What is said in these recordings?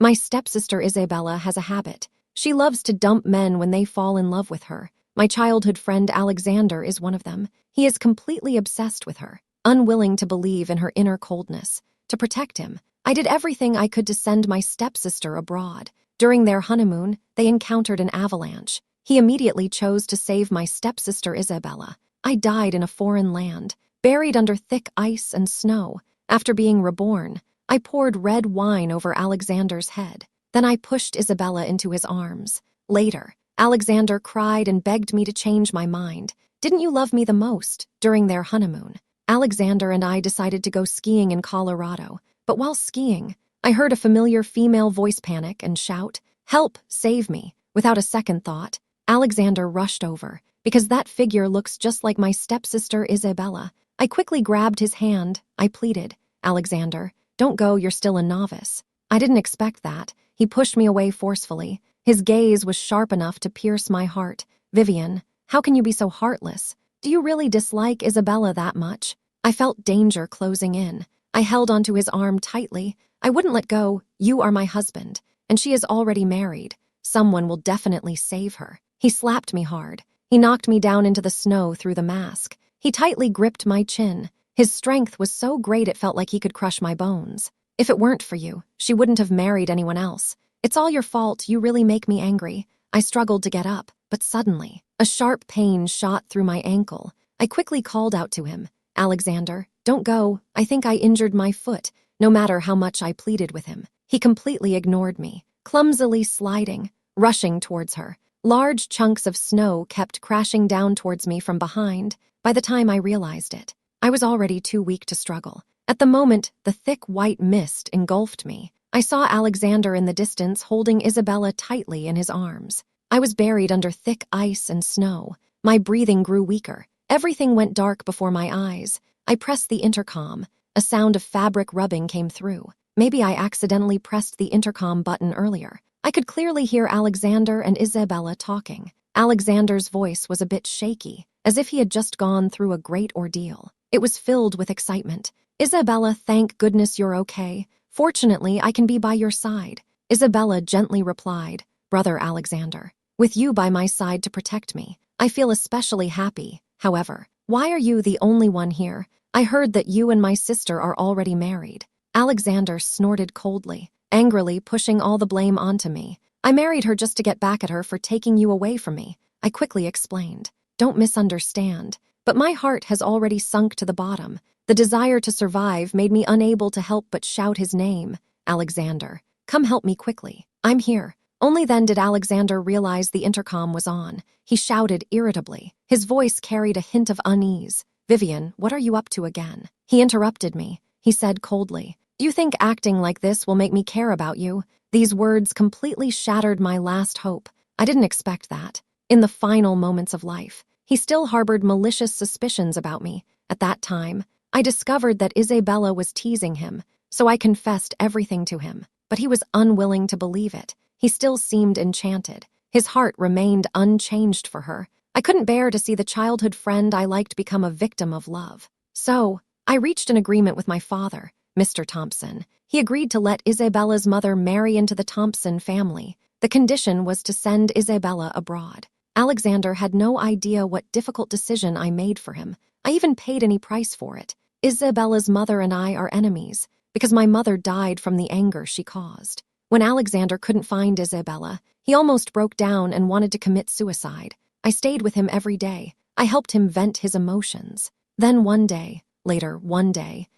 My stepsister Isabella has a habit. She loves to dump men when they fall in love with her. My childhood friend Alexander is one of them. He is completely obsessed with her, unwilling to believe in her inner coldness. To protect him, I did everything I could to send my stepsister abroad. During their honeymoon, they encountered an avalanche. He immediately chose to save my stepsister Isabella. I died in a foreign land, buried under thick ice and snow. After being reborn, I poured red wine over Alexander's head. Then I pushed Isabella into his arms. Later, Alexander cried and begged me to change my mind. Didn't you love me the most? During their honeymoon, Alexander and I decided to go skiing in Colorado. But while skiing, I heard a familiar female voice panic and shout, "Help, save me." Without a second thought, Alexander rushed over. Because that figure looks just like my stepsister Isabella, I quickly grabbed his hand. I pleaded, "Alexander, don't go, you're still a novice." I didn't expect that. He pushed me away forcefully. His gaze was sharp enough to pierce my heart. "Vivian, how can you be so heartless? Do you really dislike Isabella that much?" I felt danger closing in. I held onto his arm tightly. I wouldn't let go. "You are my husband, and she is already married. Someone will definitely save her." He slapped me hard. He knocked me down into the snow through the mask. He tightly gripped my chin. His strength was so great it felt like he could crush my bones. "If it weren't for you, she wouldn't have married anyone else. It's all your fault. You really make me angry." I struggled to get up, but suddenly, a sharp pain shot through my ankle. I quickly called out to him, "Alexander, don't go. I think I injured my foot." No matter how much I pleaded with him, he completely ignored me, clumsily sliding, rushing towards her. Large chunks of snow kept crashing down towards me from behind. By the time I realized it, I was already too weak to struggle. At the moment, the thick white mist engulfed me. I saw Alexander in the distance holding Isabella tightly in his arms. I was buried under thick ice and snow. My breathing grew weaker. Everything went dark before my eyes. I pressed the intercom. A sound of fabric rubbing came through. Maybe I accidentally pressed the intercom button earlier. I could clearly hear Alexander and Isabella talking. Alexander's voice was a bit shaky, as if he had just gone through a great ordeal. It was filled with excitement. "Isabella, thank goodness you're okay. Fortunately, I can be by your side." Isabella gently replied, "Brother Alexander, with you by my side to protect me, I feel especially happy. However, why are you the only one here? I heard that you and my sister are already married." Alexander snorted coldly, angrily pushing all the blame onto me. "I married her just to get back at her for taking you away from me." I quickly explained, "Don't misunderstand, but my heart has already sunk to the bottom." The desire to survive made me unable to help but shout his name. "Alexander, come help me quickly. I'm here." Only then did Alexander realize the intercom was on. He shouted irritably. His voice carried a hint of unease. "Vivian, what are you up to again?" He interrupted me. He said coldly, "Do you think acting like this will make me care about you?" These words completely shattered my last hope. I didn't expect that. In the final moments of life, he still harbored malicious suspicions about me. At that time, I discovered that Isabella was teasing him, so I confessed everything to him. But he was unwilling to believe it. He still seemed enchanted. His heart remained unchanged for her. I couldn't bear to see the childhood friend I liked become a victim of love. So, I reached an agreement with my father, Mr. Thompson. He agreed to let Isabella's mother marry into the Thompson family. The condition was to send Isabella abroad. Alexander had no idea what difficult decision I made for him. I even paid any price for it. Isabella's mother and I are enemies, because my mother died from the anger she caused. When Alexander couldn't find Isabella, he almost broke down and wanted to commit suicide. I stayed with him every day. I helped him vent his emotions. Then one day,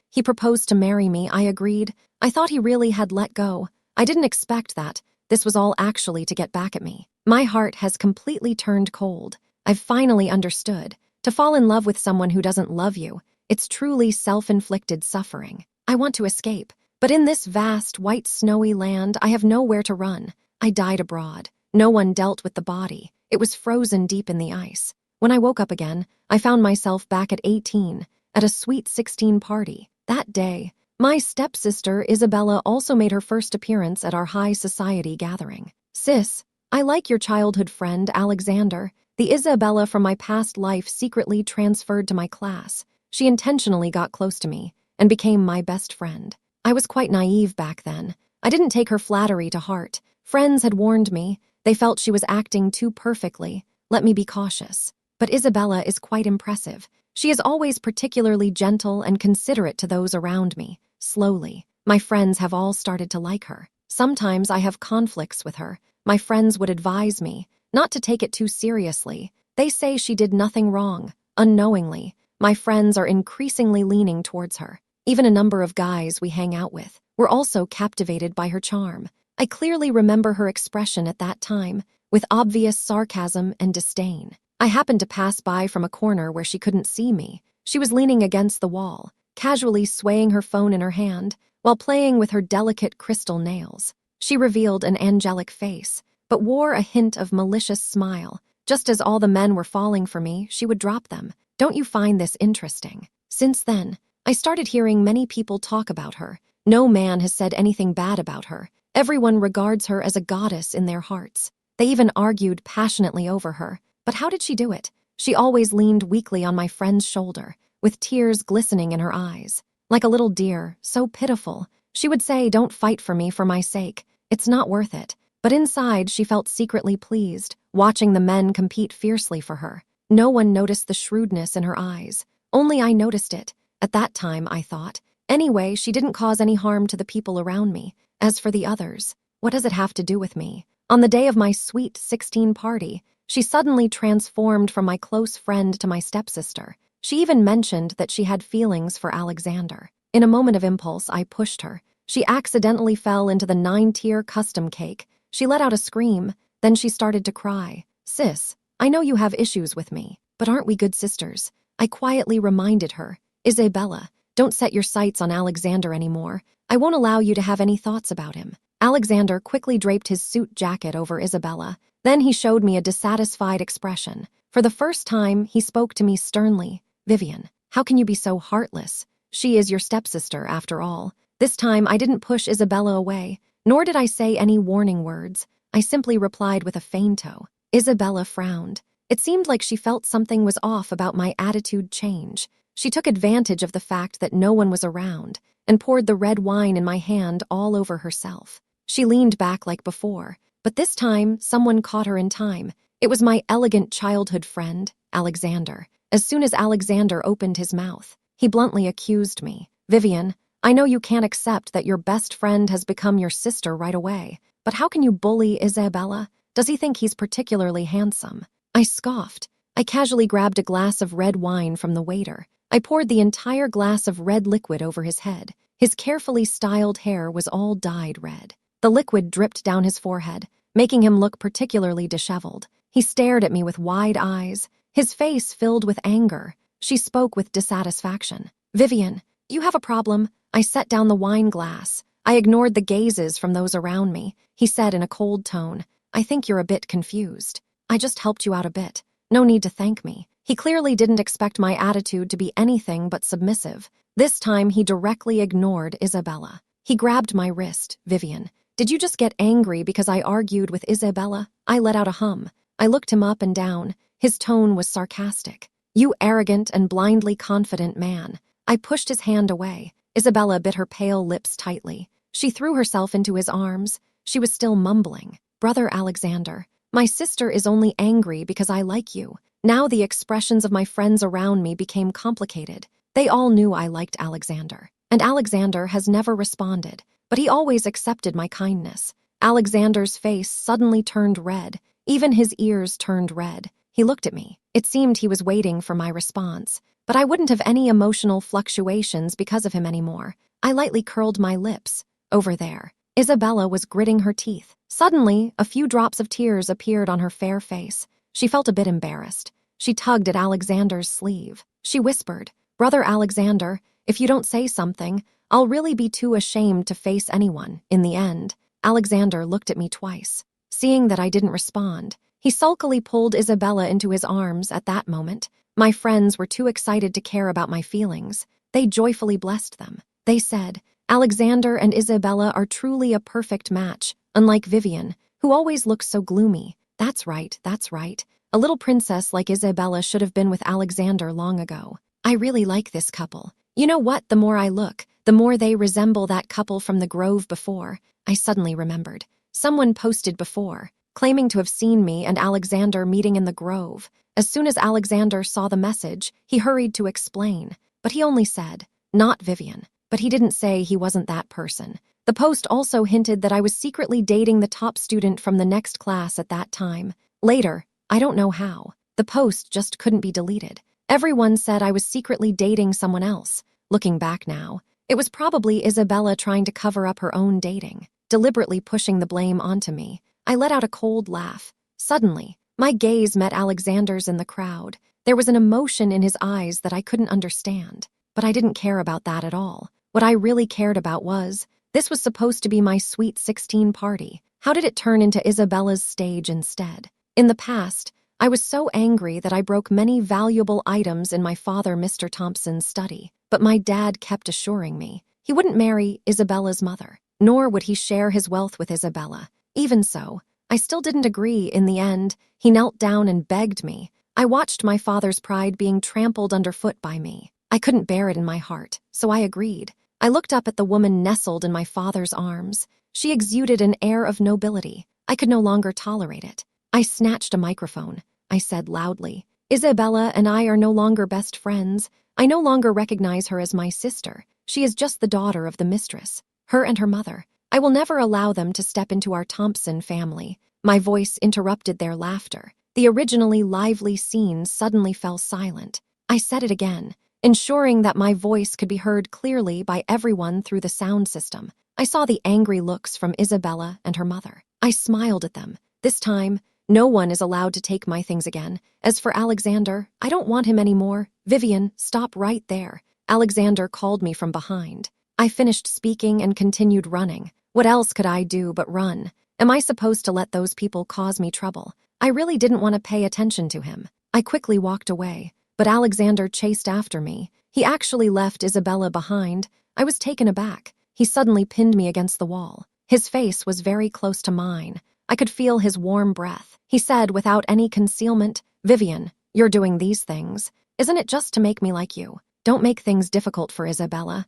he proposed to marry me. I agreed. I thought he really had let go. I didn't expect that. This was all actually to get back at me. My heart has completely turned cold. I've finally understood. To fall in love with someone who doesn't love you, it's truly self-inflicted suffering. I want to escape, but in this vast, white, snowy land, I have nowhere to run. I died abroad. No one dealt with the body. It was frozen deep in the ice. When I woke up again, I found myself back at 18, at a sweet 16 party. That day, my stepsister Isabella also made her first appearance at our high society gathering. "Sis, I like your childhood friend, Alexander." The Isabella from my past life secretly transferred to my class. She intentionally got close to me and became my best friend. I was quite naive back then. I didn't take her flattery to heart. Friends had warned me. They felt she was acting too perfectly. Let me be cautious. But Isabella is quite impressive. She is always particularly gentle and considerate to those around me. Slowly, my friends have all started to like her. Sometimes I have conflicts with her. My friends would advise me not to take it too seriously. They say she did nothing wrong. Unknowingly, my friends are increasingly leaning towards her. Even a number of guys we hang out with were also captivated by her charm. I clearly remember her expression at that time, with obvious sarcasm and disdain. I happened to pass by from a corner where she couldn't see me. She was leaning against the wall, casually swaying her phone in her hand while playing with her delicate crystal nails. She revealed an angelic face, but wore a hint of malicious smile. Just as all the men were falling for me, she would drop them. Don't you find this interesting? Since then, I started hearing many people talk about her. No man has said anything bad about her. Everyone regards her as a goddess in their hearts. They even argued passionately over her. But how did she do it? She always leaned weakly on my friend's shoulder, with tears glistening in her eyes. Like a little deer, so pitiful. She would say, "Don't fight for me for my sake. It's not worth it." But inside, she felt secretly pleased, watching the men compete fiercely for her. No one noticed the shrewdness in her eyes. Only I noticed it. At that time, I thought. Anyway, she didn't cause any harm to the people around me. As for the others, what does it have to do with me? On the day of my sweet 16 party, she suddenly transformed from my close friend to my stepsister. She even mentioned that she had feelings for Alexander. In a moment of impulse, I pushed her. She accidentally fell into the 9-tier custom cake. She let out a scream, then she started to cry. "Sis, I know you have issues with me, but aren't we good sisters?" I quietly reminded her. "Isabella, don't set your sights on Alexander anymore. I won't allow you to have any thoughts about him." Alexander quickly draped his suit jacket over Isabella. Then he showed me a dissatisfied expression. For the first time, he spoke to me sternly. "Vivian, how can you be so heartless? She is your stepsister, after all." This time, I didn't push Isabella away, nor did I say any warning words. I simply replied with a fainto. Isabella frowned. It seemed like she felt something was off about my attitude change. She took advantage of the fact that no one was around and poured the red wine in my hand all over herself. She leaned back like before, but this time someone caught her in time. It was my elegant childhood friend, Alexander. As soon as Alexander opened his mouth, he bluntly accused me. "Vivian, I know you can't accept that your best friend has become your sister right away, but how can you bully Isabella? Does he think he's particularly handsome?" I scoffed. I casually grabbed a glass of red wine from the waiter. I poured the entire glass of red liquid over his head. His carefully styled hair was all dyed red. The liquid dripped down his forehead, making him look particularly disheveled. He stared at me with wide eyes, his face filled with anger. She spoke with dissatisfaction. "Vivian, you have a problem." I set down the wine glass. I ignored the gazes from those around me. He said in a cold tone, "I think you're a bit confused. I just helped you out a bit. No need to thank me." He clearly didn't expect my attitude to be anything but submissive. This time, he directly ignored Isabella. He grabbed my wrist. "Vivian, did you just get angry because I argued with Isabella?" I let out a hum. I looked him up and down. His tone was sarcastic. "You arrogant and blindly confident man." I pushed his hand away. Isabella bit her pale lips tightly. She threw herself into his arms. She was still mumbling. "Brother Alexander, my sister is only angry because I like you." Now the expressions of my friends around me became complicated. They all knew I liked Alexander, and Alexander has never responded, but he always accepted my kindness. Alexander's face suddenly turned red. Even his ears turned red. He looked at me. It seemed he was waiting for my response, but I wouldn't have any emotional fluctuations because of him anymore. I lightly curled my lips. Over there, Isabella was gritting her teeth. Suddenly, a few drops of tears appeared on her fair face. She felt a bit embarrassed. She tugged at Alexander's sleeve. She whispered, "Brother Alexander, if you don't say something, I'll really be too ashamed to face anyone." In the end, Alexander looked at me twice. Seeing that I didn't respond, he sulkily pulled Isabella into his arms. At that moment, my friends were too excited to care about my feelings. They joyfully blessed them. They said, "Alexander and Isabella are truly a perfect match, unlike Vivian, who always looks so gloomy." That's right, that's right. A little princess like Isabella should have been with Alexander long ago. I really like this couple. You know what? The more I look, the more they resemble that couple from the Grove before. I suddenly remembered. Someone posted before, claiming to have seen me and Alexander meeting in the Grove. As soon as Alexander saw the message, he hurried to explain, but he only said, "Not Vivian." But he didn't say he wasn't that person. The post also hinted that I was secretly dating the top student from the next class at that time. Later, I don't know how, the post just couldn't be deleted. Everyone said I was secretly dating someone else. Looking back now, it was probably Isabella trying to cover up her own dating, deliberately pushing the blame onto me. I let out a cold laugh. Suddenly, my gaze met Alexander's in the crowd. There was an emotion in his eyes that I couldn't understand, but I didn't care about that at all. What I really cared about was, this was supposed to be my sweet 16 party. How did it turn into Isabella's stage instead? In the past, I was so angry that I broke many valuable items in my father, Mr. Thompson's study, but my dad kept assuring me he wouldn't marry Isabella's mother, nor would he share his wealth with Isabella. Even so, I still didn't agree. In the end, he knelt down and begged me. I watched my father's pride being trampled underfoot by me. I couldn't bear it in my heart, so I agreed. I looked up at the woman nestled in my father's arms. She exuded an air of nobility. I could no longer tolerate it. I snatched a microphone. I said loudly, "Isabella and I are no longer best friends. I no longer recognize her as my sister. She is just the daughter of the mistress, her and her mother. I will never allow them to step into our Thompson family." My voice interrupted their laughter. The originally lively scene suddenly fell silent. I said it again, ensuring that my voice could be heard clearly by everyone through the sound system. I saw the angry looks from Isabella and her mother. I smiled at them. This time, no one is allowed to take my things again. As for Alexander, I don't want him anymore. "Vivian, stop right there." Alexander called me from behind. I finished speaking and continued running. What else could I do but run? Am I supposed to let those people cause me trouble? I really didn't want to pay attention to him. I quickly walked away. But Alexander chased after me. He actually left Isabella behind. I was taken aback. He suddenly pinned me against the wall. His face was very close to mine. I could feel his warm breath. He said without any concealment, "Vivian, you're doing these things. Isn't it just to make me like you? Don't make things difficult for Isabella."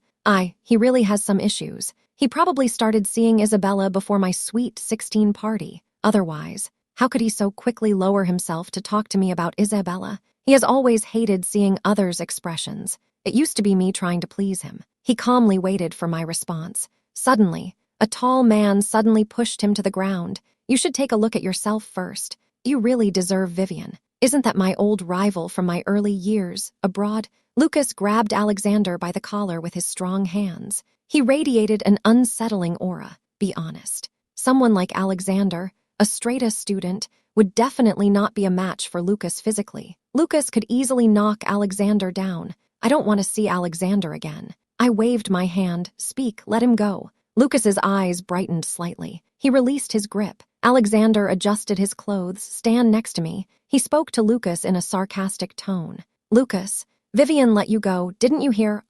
He really has some issues. He probably started seeing Isabella before my sweet 16 party. Otherwise, how could he so quickly lower himself to talk to me about Isabella? He has always hated seeing others' expressions. It used to be me trying to please him. He calmly waited for my response. Suddenly, a tall man suddenly pushed him to the ground. "You should take a look at yourself first. You really deserve Vivian. Isn't that my old rival from my early years abroad?" Lucas grabbed Alexander by the collar with his strong hands. He radiated an unsettling aura. Be honest. Someone like Alexander, a straight-A student, would definitely not be a match for Lucas physically. Lucas could easily knock Alexander down. I don't want to see Alexander again. I waved my hand. "Speak, let him go." Lucas's eyes brightened slightly. He released his grip. Alexander adjusted his clothes. "Stand next to me." He spoke to Lucas in a sarcastic tone. "Lucas, Vivian let you go, didn't you hear?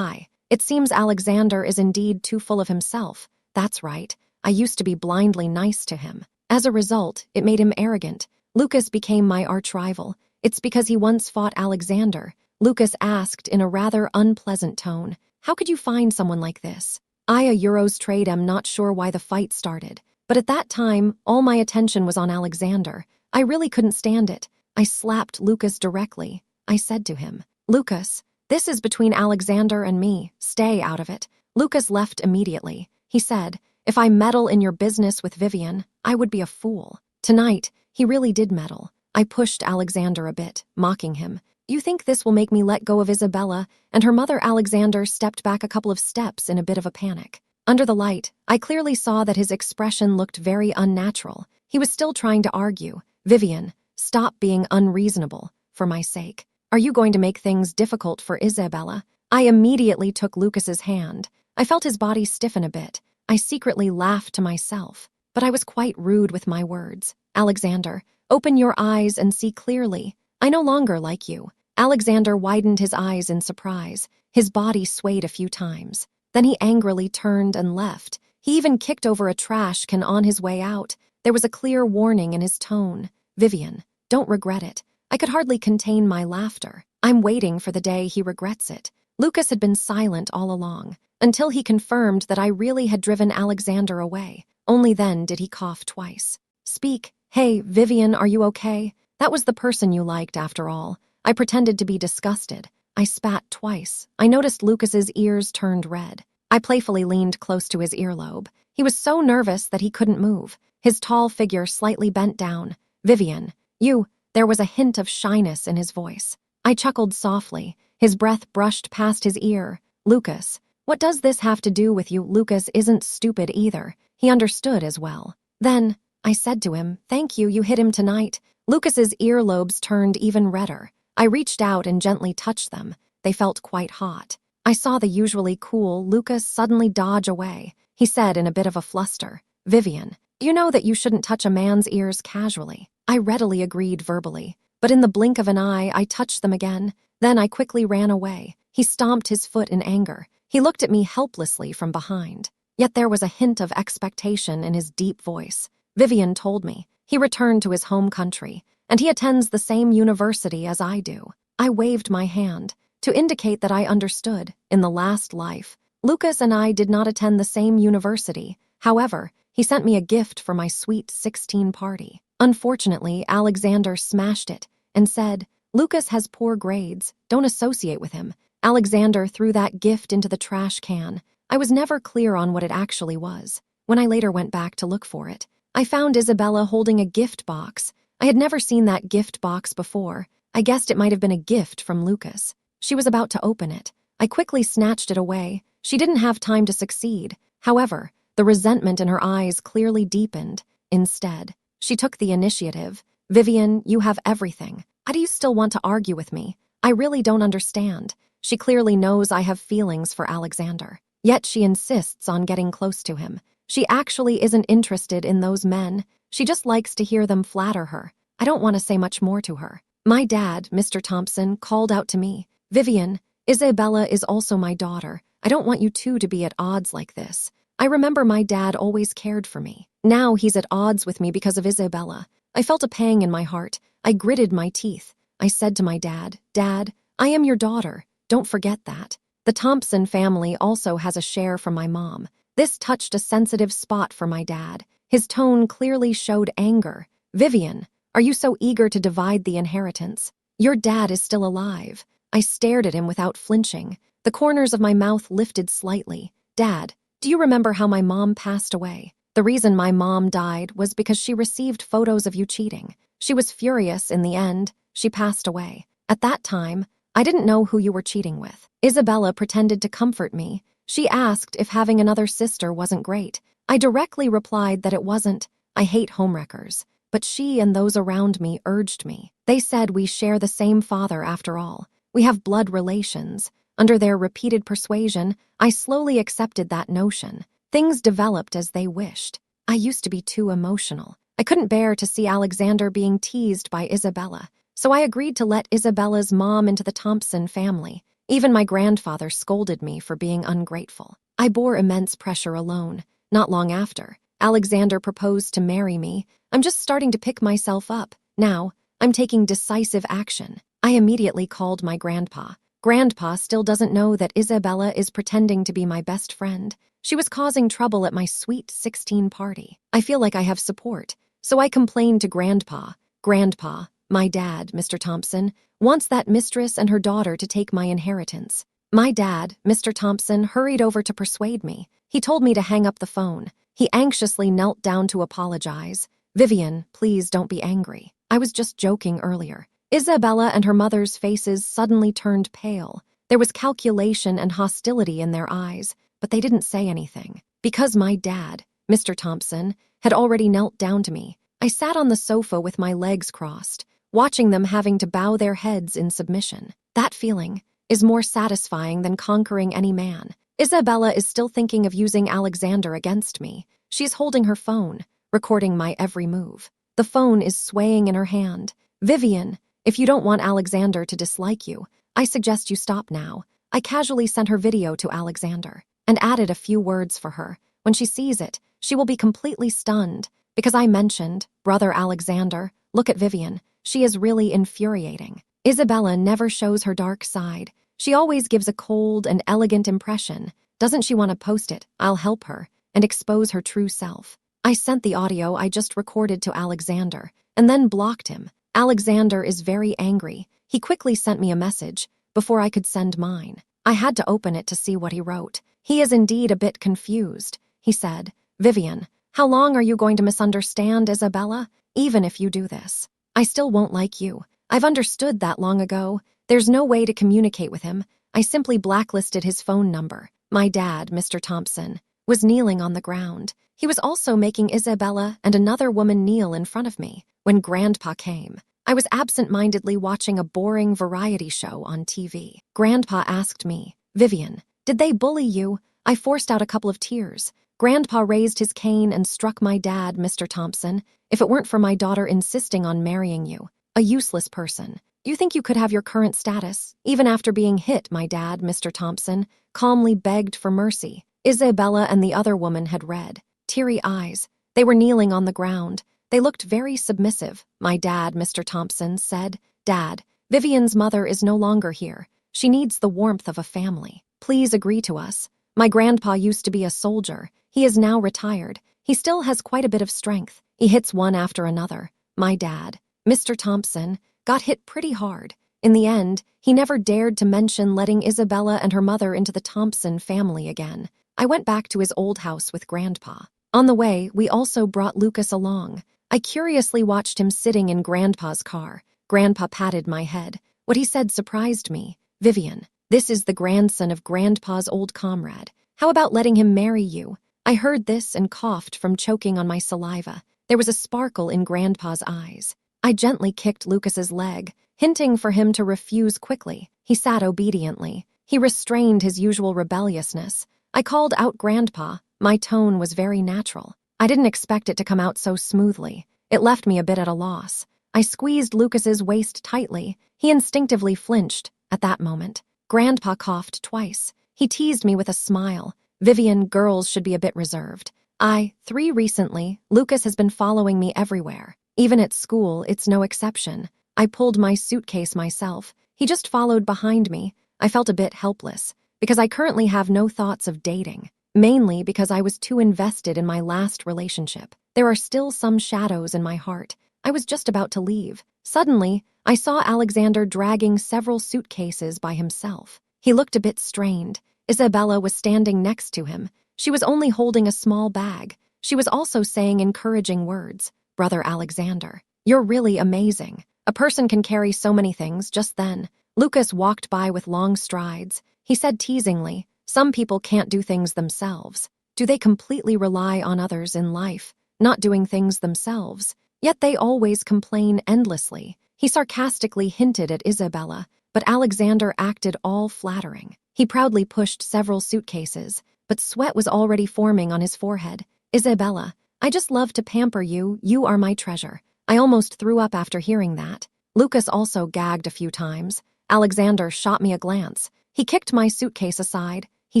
It seems Alexander is indeed too full of himself. That's right. I used to be blindly nice to him. As a result, it made him arrogant. Lucas became my arch-rival. It's because he once fought Alexander." Lucas asked in a rather unpleasant tone. "How could you find someone like this?" I, a Euros trade, am not sure why the fight started. But at that time, all my attention was on Alexander. I really couldn't stand it. I slapped Lucas directly. I said to him, "Lucas, this is between Alexander and me. Stay out of it." Lucas left immediately. He said, "If I meddle in your business with Vivian, I would be a fool." Tonight, he really did meddle. I pushed Alexander a bit, mocking him. "You think this will make me let go of Isabella?" And her mother Alexander stepped back a couple of steps in a bit of a panic. Under the light, I clearly saw that his expression looked very unnatural. He was still trying to argue. "Vivian, stop being unreasonable, for my sake. Are you going to make things difficult for Isabella?" I immediately took Lucas's hand. I felt his body stiffen a bit. I secretly laughed to myself, but I was quite rude with my words. "Alexander, open your eyes and see clearly. I no longer like you." Alexander widened his eyes in surprise. His body swayed a few times. Then he angrily turned and left. He even kicked over a trash can on his way out. There was a clear warning in his tone. "Vivian, don't regret it." I could hardly contain my laughter. I'm waiting for the day he regrets it. Lucas had been silent all along. until he confirmed that I really had driven Alexander away. Only then did he cough twice. Speak. Hey, Vivian, are you okay? That was the person you liked after all. I pretended to be disgusted. I spat twice. I noticed Lucas's ears turned red. I playfully leaned close to his earlobe. He was so nervous that he couldn't move. His tall figure slightly bent down. Vivian, you. There was a hint of shyness in his voice. I chuckled softly. His breath brushed past his ear. Lucas, what does this have to do with you? Lucas isn't stupid either. He understood as well. Then, I said to him, thank you, you hit him tonight. Lucas's earlobes turned even redder. I reached out and gently touched them. They felt quite hot. I saw the usually cool Lucas suddenly dodge away. He said in a bit of a fluster, Vivian, you know that you shouldn't touch a man's ears casually. I readily agreed verbally, but in the blink of an eye, I touched them again. Then I quickly ran away. He stomped his foot in anger. He looked at me helplessly from behind. Yet there was a hint of expectation in his deep voice. Vivian told me. He returned to his home country, and he attends the same university as I do. I waved my hand to indicate that I understood. In the last life, Lucas and I did not attend the same university. However, he sent me a gift for my sweet 16 party. Unfortunately, Alexander smashed it and said, Lucas has poor grades, don't associate with him. Alexander threw that gift into the trash can. I was never clear on what it actually was. When I later went back to look for it, I found Isabella holding a gift box. I had never seen that gift box before. I guessed it might have been a gift from Lucas. She was about to open it. I quickly snatched it away. She didn't have time to succeed. However, the resentment in her eyes clearly deepened. Instead, she took the initiative. Vivian, you have everything. How do you still want to argue with me? I really don't understand. She clearly knows I have feelings for Alexander. Yet she insists on getting close to him. She actually isn't interested in those men. She just likes to hear them flatter her. I don't want to say much more to her. My dad, Mr. Thompson, called out to me, Vivian, Isabella is also my daughter. I don't want you two to be at odds like this. I remember my dad always cared for me. Now he's at odds with me because of Isabella. I felt a pang in my heart. I gritted my teeth. I said to my dad, Dad, I am your daughter. Don't forget that. The Thompson family also has a share from my mom. This touched a sensitive spot for my dad. His tone clearly showed anger. Vivian, are you so eager to divide the inheritance? Your dad is still alive. I stared at him without flinching. The corners of my mouth lifted slightly. Dad, do you remember how my mom passed away? The reason my mom died was because she received photos of you cheating. She was furious in the end. She passed away. At that time, I didn't know who you were cheating with. Isabella pretended to comfort me. She asked if having another sister wasn't great. I directly replied that it wasn't. I hate homewreckers. But she and those around me urged me. They said we share the same father after all. We have blood relations. Under their repeated persuasion, I slowly accepted that notion. Things developed as they wished. I used to be too emotional. I couldn't bear to see Alexander being teased by Isabella, so I agreed to let Isabella's mom into the Thompson family. Even my grandfather scolded me for being ungrateful. I bore immense pressure alone. Not long after, Alexander proposed to marry me. I'm just starting to pick myself up. Now, I'm taking decisive action. I immediately called my grandpa. Grandpa still doesn't know that Isabella is pretending to be my best friend. She was causing trouble at my sweet 16 party. I feel like I have support, so I complained to Grandpa. Grandpa, my dad, Mr. Thompson, wants that mistress and her daughter to take my inheritance. My dad, Mr. Thompson, hurried over to persuade me. He told me to hang up the phone. He anxiously knelt down to apologize. Vivian, please don't be angry. I was just joking earlier. Isabella and her mother's faces suddenly turned pale. There was calculation and hostility in their eyes, but they didn't say anything. Because my dad, Mr. Thompson, had already knelt down to me, I sat on the sofa with my legs crossed, watching them having to bow their heads in submission. That feeling is more satisfying than conquering any man. Isabella is still thinking of using Alexander against me. She's holding her phone, recording my every move. The phone is swaying in her hand. Vivian, if you don't want Alexander to dislike you, I suggest you stop now. I casually sent her video to Alexander and added a few words for her. When she sees it, she will be completely stunned because I mentioned, Brother Alexander, look at Vivian. She is really infuriating. Isabella never shows her dark side. She always gives a cold and elegant impression. Doesn't she want to post it? I'll help her and expose her true self. I sent the audio I just recorded to Alexander and then blocked him. Alexander is very angry. He quickly sent me a message before I could send mine. I had to open it to see what he wrote. He is indeed a bit confused. He said, "Vivian, how long are you going to misunderstand Isabella? Even if you do this, I still won't like you. I've understood that long ago. There's no way to communicate with him. I simply blacklisted his phone number." My dad, Mr. Thompson, was kneeling on the ground. He was also making Isabella and another woman kneel in front of me when Grandpa came. I was absent-mindedly watching a boring variety show on TV. Grandpa asked me, "Vivian, did they bully you?" I forced out a couple of tears. Grandpa raised his cane and struck my dad, Mr. Thompson. "If it weren't for my daughter insisting on marrying you, a useless person, do you think you could have your current status, even after being hit?" My dad, Mr. Thompson, calmly begged for mercy. Isabella and the other woman had red, teary eyes. They were kneeling on the ground. They looked very submissive. My dad, Mr. Thompson, said, "Dad, Vivian's mother is no longer here. She needs the warmth of a family. Please agree to us." My grandpa used to be a soldier. He is now retired. He still has quite a bit of strength. He hits one after another. My dad, Mr. Thompson, got hit pretty hard. In the end, he never dared to mention letting Isabella and her mother into the Thompson family again. I went back to his old house with Grandpa. On the way, we also brought Lucas along. I curiously watched him sitting in Grandpa's car. Grandpa patted my head. What he said surprised me. "Vivian, this is the grandson of Grandpa's old comrade. How about letting him marry you?" I heard this and coughed from choking on my saliva. There was a sparkle in Grandpa's eyes. I gently kicked Lucas's leg, hinting for him to refuse quickly. He sat obediently. He restrained his usual rebelliousness. I called out Grandpa. My tone was very natural. I didn't expect it to come out so smoothly. It left me a bit at a loss. I squeezed Lucas's waist tightly. He instinctively flinched at that moment. Grandpa coughed twice. He teased me with a smile. "Vivian, girls should be a bit reserved." 3 recently, Lucas has been following me everywhere. Even at school, it's no exception. I pulled my suitcase myself. He just followed behind me. I felt a bit helpless, because I currently have no thoughts of dating. Mainly because I was too invested in my last relationship. There are still some shadows in my heart. I was just about to leave. Suddenly, I saw Alexander dragging several suitcases by himself. He looked a bit strained. Isabella was standing next to him. She was only holding a small bag. She was also saying encouraging words. "Brother Alexander, you're really amazing. A person can carry so many things." Just then, Lucas walked by with long strides. He said teasingly, "Some people can't do things themselves. Do they completely rely on others in life, not doing things themselves? Yet they always complain endlessly." He sarcastically hinted at Isabella, but Alexander acted all flattering. He proudly pushed several suitcases, but sweat was already forming on his forehead. "Isabella, I just love to pamper you. You are my treasure." I almost threw up after hearing that. Lucas also gagged a few times. Alexander shot me a glance. He kicked my suitcase aside. He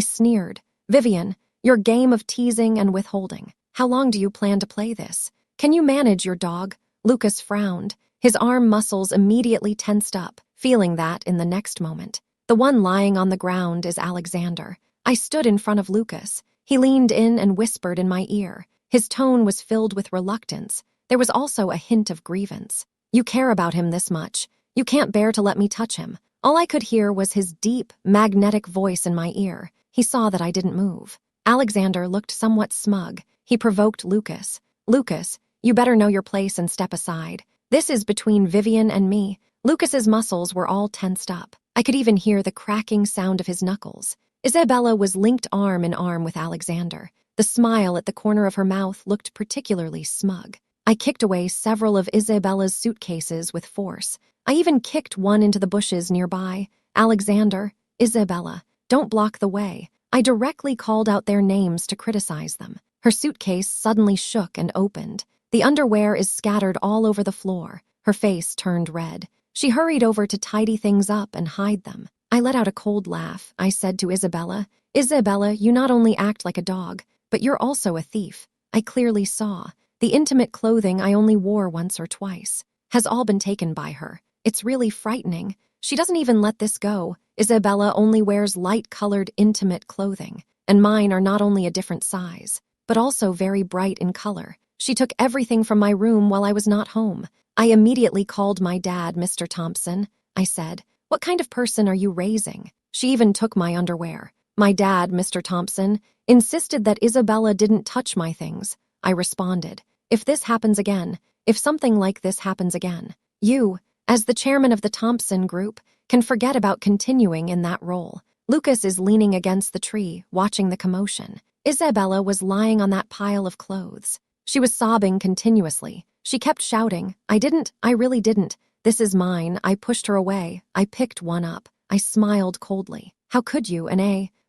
sneered, "Vivian, your game of teasing and withholding. How long do you plan to play this? Can you manage your dog?" Lucas frowned. His arm muscles immediately tensed up, feeling that in the next moment. The one lying on the ground is Alexander. I stood in front of Lucas. He leaned in and whispered in my ear. His tone was filled with reluctance. There was also a hint of grievance. "You care about him this much. You can't bear to let me touch him." All I could hear was his deep, magnetic voice in my ear. He saw that I didn't move. Alexander looked somewhat smug. He provoked Lucas. "Lucas, you better know your place and step aside. This is between Vivian and me." Lucas's muscles were all tensed up. I could even hear the cracking sound of his knuckles. Isabella was linked arm in arm with Alexander. The smile at the corner of her mouth looked particularly smug. I kicked away several of Isabella's suitcases with force. I even kicked one into the bushes nearby. "Alexander, Isabella, don't block the way." I directly called out their names to criticize them. Her suitcase suddenly shook and opened. The underwear is scattered all over the floor. Her face turned red. She hurried over to tidy things up and hide them. I let out a cold laugh. I said to Isabella, "Isabella, you not only act like a dog, but you're also a thief." I clearly saw. The intimate clothing I only wore once or twice has all been taken by her. It's really frightening. She doesn't even let this go. Isabella only wears light-colored intimate clothing. and mine are not only a different size, but also very bright in color. She took everything from my room while I was not home. I immediately called my dad, Mr. Thompson. I said, "What kind of person are you raising?" She even took my underwear. My dad, Mr. Thompson, insisted that Isabella didn't touch my things. I responded, "If this happens again, if something like this happens again, you, as the chairman of the Thompson Group, can forget about continuing in that role." Lucas is leaning against the tree, watching the commotion. Isabella was lying on that pile of clothes. She was sobbing continuously. She kept shouting, I really didn't. This is mine." I pushed her away. I picked one up. I smiled coldly. "How could you,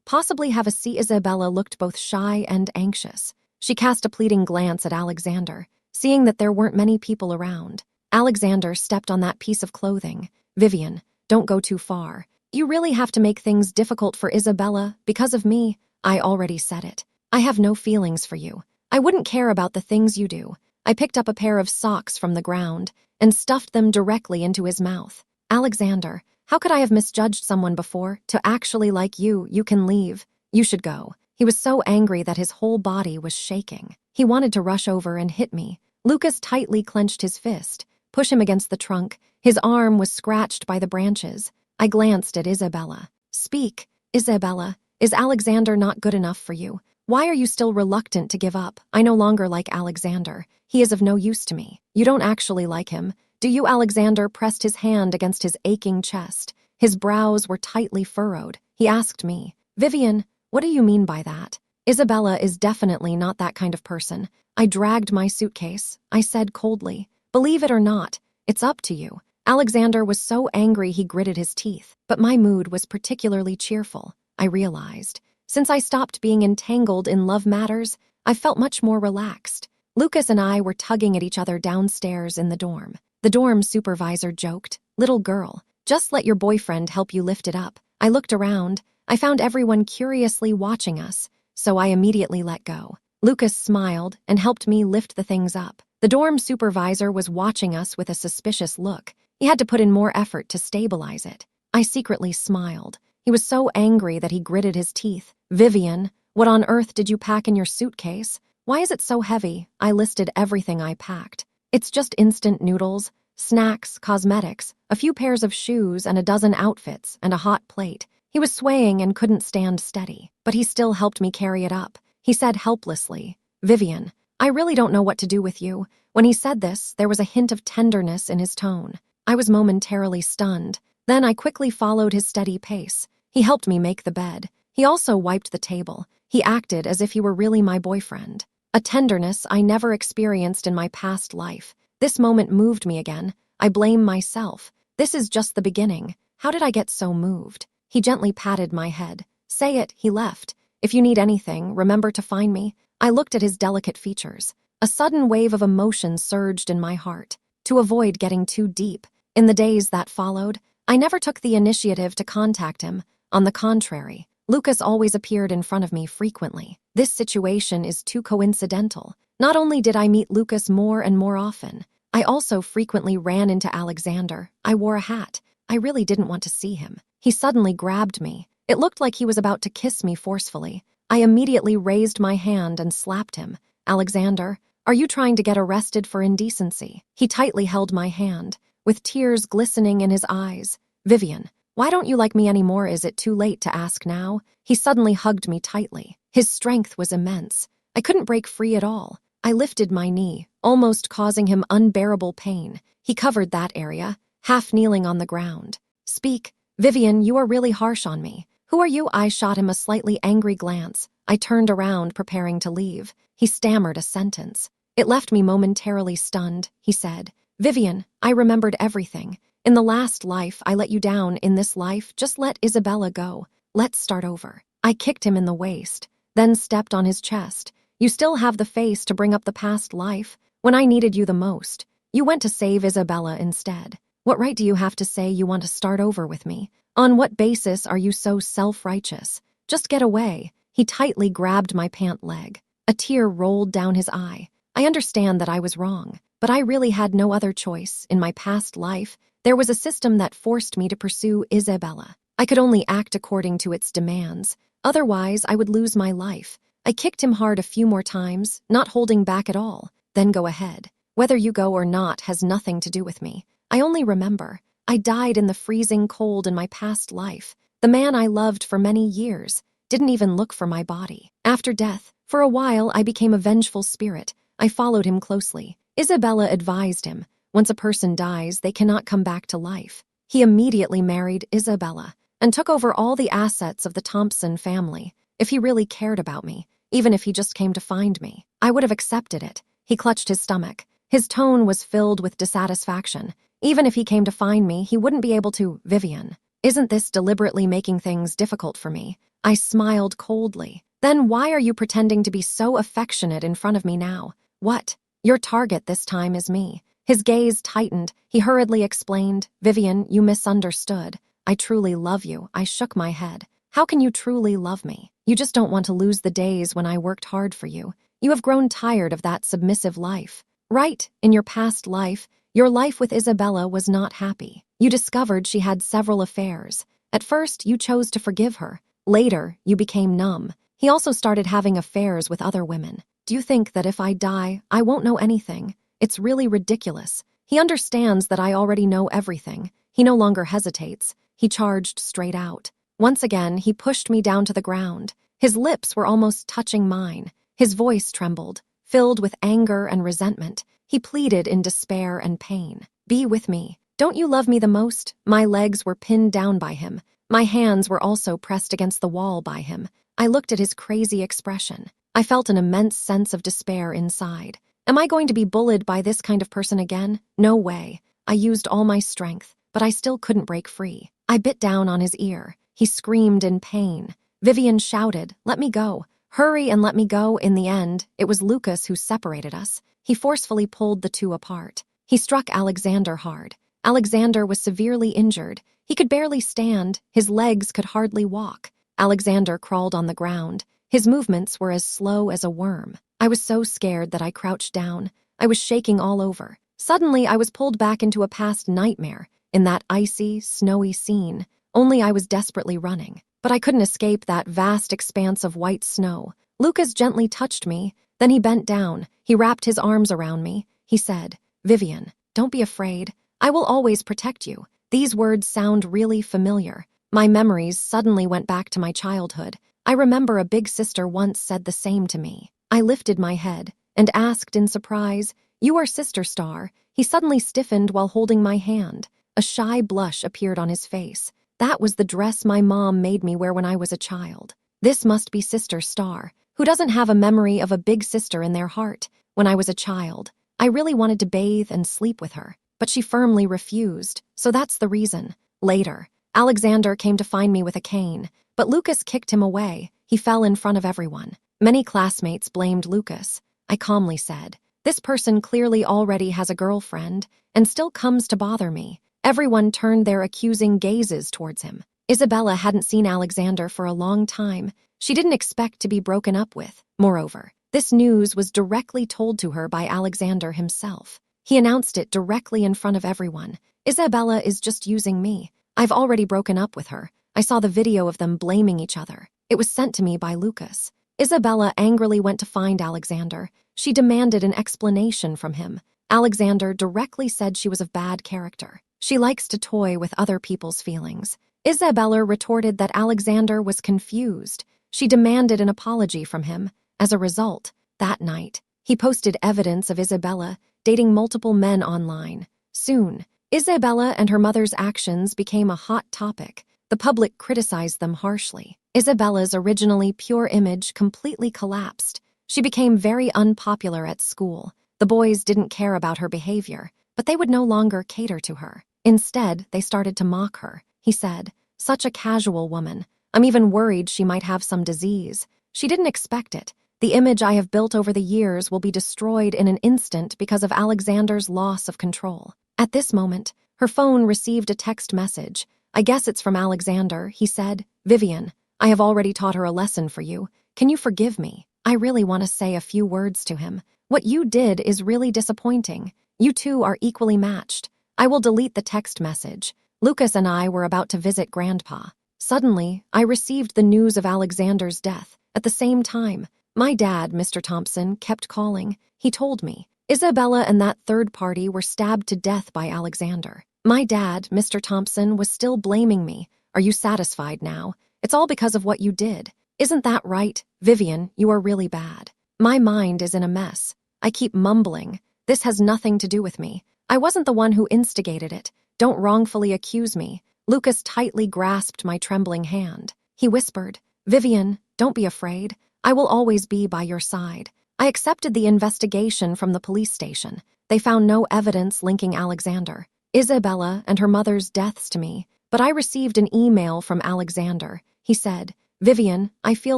possibly have a seat?" Isabella looked both shy and anxious. She cast a pleading glance at Alexander, seeing that there weren't many people around. Alexander stepped on that piece of clothing. "Vivian, don't go too far. You really have to make things difficult for Isabella because of me." "I already said it. I have no feelings for you. I wouldn't care about the things you do." I picked up a pair of socks from the ground and stuffed them directly into his mouth. "Alexander, how could I have misjudged someone before? To actually like you, you can leave. You should go." He was so angry that his whole body was shaking. He wanted to rush over and hit me. Lucas tightly clenched his fist, pushed him against the trunk. His arm was scratched by the branches. I glanced at Isabella. "Speak, Isabella. Is Alexander not good enough for you? Why are you still reluctant to give up?" "I no longer like Alexander. He is of no use to me." "You don't actually like him, do you?" Alexander pressed his hand against his aching chest. His brows were tightly furrowed. He asked me, "Vivian, what do you mean by that?" "Isabella is definitely not that kind of person." I dragged my suitcase. I said coldly, "Believe it or not, it's up to you." Alexander was so angry he gritted his teeth, but my mood was particularly cheerful. I realized, since I stopped being entangled in love matters, I felt much more relaxed. Lucas and I were tugging at each other downstairs in the dorm. The dorm supervisor joked, "Little girl, just let your boyfriend help you lift it up." I looked around. I found everyone curiously watching us, so I immediately let go. Lucas smiled and helped me lift the things up. The dorm supervisor was watching us with a suspicious look. He had to put in more effort to stabilize it. I secretly smiled. He was so angry that he gritted his teeth. "Vivian, what on earth did you pack in your suitcase? Why is it so heavy?" I listed everything I packed. "It's just instant noodles, snacks, cosmetics, a few pairs of shoes, and a dozen outfits, and a hot plate." He was swaying and couldn't stand steady, but he still helped me carry it up. He said helplessly, "Vivian, I really don't know what to do with you." When he said this, there was a hint of tenderness in his tone. I was momentarily stunned. Then I quickly followed his steady pace. He helped me make the bed. He also wiped the table. He acted as if he were really my boyfriend. A tenderness I never experienced in my past life. This moment moved me again. I blame myself. This is just the beginning. How did I get so moved? He gently patted my head. "Say it," he left. "If you need anything, remember to find me." I looked at his delicate features. A sudden wave of emotion surged in my heart. To avoid getting too deep, in the days that followed, I never took the initiative to contact him. On the contrary, Lucas always appeared in front of me frequently. This situation is too coincidental. Not only did I meet Lucas more and more often, I also frequently ran into Alexander. I wore a hat. I really didn't want to see him. He suddenly grabbed me. It looked like he was about to kiss me forcefully. I immediately raised my hand and slapped him. "Alexander, are you trying to get arrested for indecency?" He tightly held my hand, with tears glistening in his eyes. "Vivian, why don't you like me anymore? Is it too late to ask now?" He suddenly hugged me tightly. His strength was immense. I couldn't break free at all. I lifted my knee, almost causing him unbearable pain. He covered that area, half kneeling on the ground. "Speak, Vivian, you are really harsh on me. Who are you?" I shot him a slightly angry glance. I turned around, preparing to leave. He stammered a sentence. It left me momentarily stunned. He said, "Vivian, I remembered everything. In the last life, I let you down. In this life, just let Isabella go. Let's start over." I kicked him in the waist, then stepped on his chest. "You still have the face to bring up the past life when I needed you the most. You went to save Isabella instead. What right do you have to say you want to start over with me? On what basis are you so self-righteous? Just get away." He tightly grabbed my pant leg. A tear rolled down his eye. I understand that I was wrong, but I really had no other choice. In my past life, there was a system that forced me to pursue Isabella. I could only act according to its demands. Otherwise, I would lose my life. I kicked him hard a few more times, not holding back at all. Then go ahead. Whether you go or not has nothing to do with me. I only remember. I died in the freezing cold in my past life. The man I loved for many years didn't even look for my body. After death, for a while, I became a vengeful spirit. I followed him closely. Isabella advised him, once a person dies, they cannot come back to life. He immediately married Isabella and took over all the assets of the Thompson family. If he really cared about me, even if he just came to find me, I would have accepted it. He clutched his stomach. His tone was filled with dissatisfaction. Even if he came to find me, he wouldn't be able to. Vivian, isn't this deliberately making things difficult for me? I smiled coldly. Then why are you pretending to be so affectionate in front of me now? What? Your target this time is me. His gaze tightened. He hurriedly explained, Vivian, you misunderstood. I truly love you. I shook my head. How can you truly love me? You just don't want to lose the days when I worked hard for you. You have grown tired of that submissive life. Right, in your past life, your life with Isabella was not happy. You discovered she had several affairs. At first, you chose to forgive her. Later, you became numb. He also started having affairs with other women. Do you think that if I die, I won't know anything? It's really ridiculous. He understands that I already know everything. He no longer hesitates. He charged straight out. Once again, he pushed me down to the ground. His lips were almost touching mine. His voice trembled, filled with anger and resentment. He pleaded in despair and pain. Be with me. Don't you love me the most? My legs were pinned down by him. My hands were also pressed against the wall by him. I looked at his crazy expression. I felt an immense sense of despair inside. Am I going to be bullied by this kind of person again? No way. I used all my strength, but I still couldn't break free. I bit down on his ear. He screamed in pain. Vivian shouted, let me go. Hurry and let me go. In the end, it was Lucas who separated us. He forcefully pulled the two apart. He struck Alexander hard. Alexander was severely injured. He could barely stand. His legs could hardly walk. Alexander crawled on the ground. His movements were as slow as a worm. I was so scared that I crouched down. I was shaking all over. Suddenly, I was pulled back into a past nightmare, in that icy, snowy scene. Only I was desperately running. But I couldn't escape that vast expanse of white snow. Lucas gently touched me. Then he bent down. He wrapped his arms around me. He said, Vivian, don't be afraid. I will always protect you. These words sound really familiar. My memories suddenly went back to my childhood. I remember a big sister once said the same to me. I lifted my head and asked in surprise, You are Sister Star. He suddenly stiffened while holding my hand. A shy blush appeared on his face. That was the dress my mom made me wear when I was a child. This must be Sister Star. Who doesn't have a memory of a big sister in their heart? When I was a child, I really wanted to bathe and sleep with her, but she firmly refused, so that's the reason. Later, Alexander came to find me with a cane, but Lucas kicked him away. He fell in front of everyone. Many classmates blamed Lucas. I calmly said, This person clearly already has a girlfriend and still comes to bother me. Everyone turned their accusing gazes towards him. Isabella hadn't seen Alexander for a long time. She didn't expect to be broken up with. Moreover, this news was directly told to her by Alexander himself. He announced it directly in front of everyone. Isabella is just using me. I've already broken up with her. I saw the video of them blaming each other. It was sent to me by Lucas. Isabella angrily went to find Alexander. She demanded an explanation from him. Alexander directly said she was of bad character. She likes to toy with other people's feelings. Isabella retorted that Alexander was confused. She demanded an apology from him. As a result, that night, he posted evidence of Isabella dating multiple men online. Soon, Isabella and her mother's actions became a hot topic. The public criticized them harshly. Isabella's originally pure image completely collapsed. She became very unpopular at school. The boys didn't care about her behavior, but they would no longer cater to her. Instead, they started to mock her. He said, Such a casual woman. I'm even worried she might have some disease. She didn't expect it. The image I have built over the years will be destroyed in an instant because of Alexander's loss of control. At this moment, her phone received a text message. I guess it's from Alexander. He said, Vivian, I have already taught her a lesson for you. Can you forgive me? I really want to say a few words to him. What you did is really disappointing. You two are equally matched. I will delete the text message. Lucas and I were about to visit Grandpa. Suddenly, I received the news of Alexander's death. At the same time, my dad, Mr. Thompson, kept calling. He told me Isabella and that third party were stabbed to death by Alexander. My dad, Mr. Thompson, was still blaming me. Are you satisfied now? It's all because of what you did. Isn't that right? Vivian, you are really bad. My mind is in a mess. I keep mumbling. This has nothing to do with me. I wasn't the one who instigated it. Don't wrongfully accuse me. Lucas tightly grasped my trembling hand. He whispered, Vivian, don't be afraid. I will always be by your side. I accepted the investigation from the police station. They found no evidence linking Alexander, Isabella, and her mother's deaths to me, but I received an email from Alexander. He said, Vivian, I feel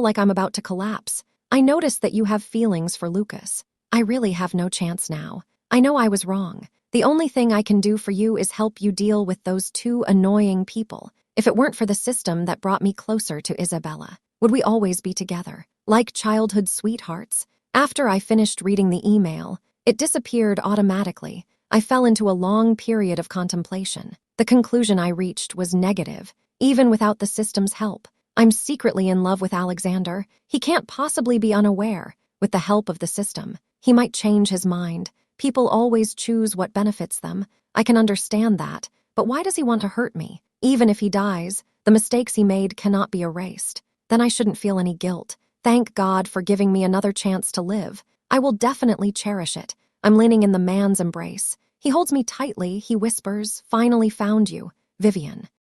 like I'm about to collapse. I noticed that you have feelings for Lucas. I really have no chance now. I know I was wrong. The only thing I can do for you is help you deal with those two annoying people. If it weren't for the system that brought me closer to Isabella, would we always be together, like childhood sweethearts? After I finished reading the email, it disappeared automatically. I fell into a long period of contemplation. The conclusion I reached was negative, even without the system's help. I'm secretly in love with Alexander. He can't possibly be unaware. With the help of the system, he might change his mind. People always choose what benefits them. I can understand that, but why does he want to hurt me? Even if he dies, the mistakes he made cannot be erased. Then I shouldn't feel any guilt. Thank God for giving me another chance to live. I will definitely cherish it. I'm leaning in the man's embrace. He holds me tightly. He whispers, finally found you, Vivian.